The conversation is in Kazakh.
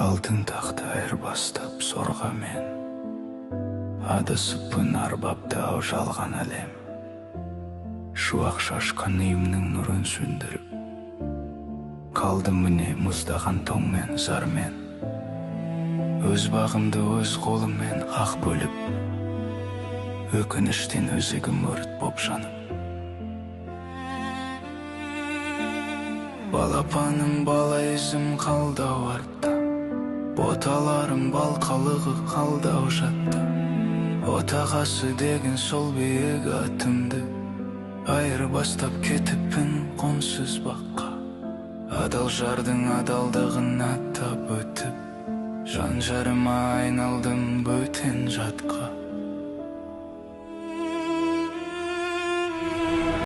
Алтын тақты айырбастап сорға мен, адасыппын арбапта ау жалған әлем. Шуақ шашқан үйімнің нұрын сөндіріп, қалдым міне мұздаған тоңмен, зармен. Өз бағымды өз қолыммен ақ бөліп, өкініштен өзегім өрт боп жанып. Балапаным бала ізім қалдау артта, боталарым балқалығы қалдау жатта. Отағасы деген сол биік атымды айырбастап кетіппін қонсыз баққа. Адал жардың адалдығын аттап өтіп, жан жарыма айналдым бөтен жатқа.